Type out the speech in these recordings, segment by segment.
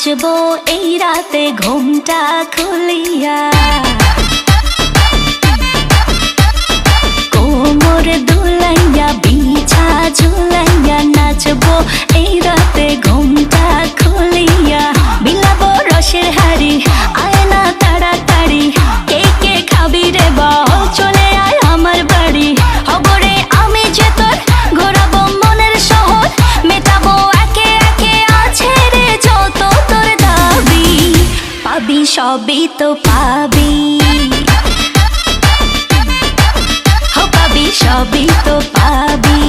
নাচবো এই রাতে ঘুমটা খুলিয়া, কোমর দুলাইয়া বিছা ঝুলাইয়া নাচবো এই রাতে ঘুমটা খুলিয়া। বিলাবো রসের হাড়ি আয়না তাড়াতাড়ি, কে কে খাবি রে বল চলে আয় আমার বাড়ি। হবরে আমি যে তোর ঘোরাবো মনের শহর, মেটাবো একে একে আছে রে যত তোর দাবি। পাবি সবই তো পাবি, সবই তো পাবি।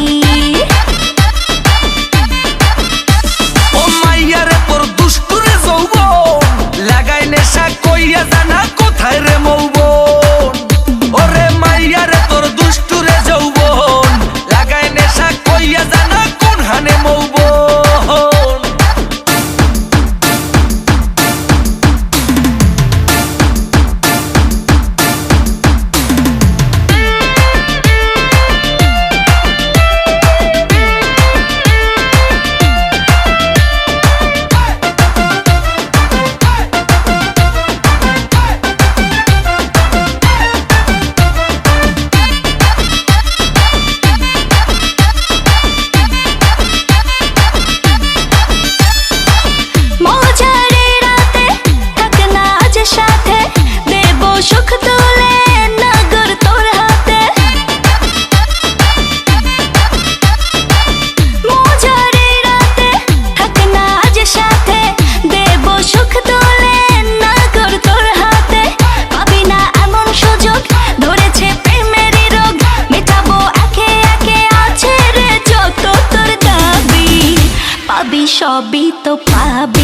ও মাইয়ারে তোর দুষ্টুরে যৌবন লাগাই নেশা কইয়া জানা কোথায় রে মৌবন। ওরে মাইয়ারে তোর দুষ্টুরে যৌবন লাগাই নেশা কইয়া জানা কোন হানে মৌবন। সুখ তুলে নগর তোর হাতে, মজারে রাতে থাক না আজ সাথে, দেব সুখ তুলে নগর তোর হাতে। পাবি না এমন সুযোগ ধরেছে প্রেমেরই রোগ, মেটাবো একে একে আছে রে যত তোর দাবি। পাবি সবই তো পাবি।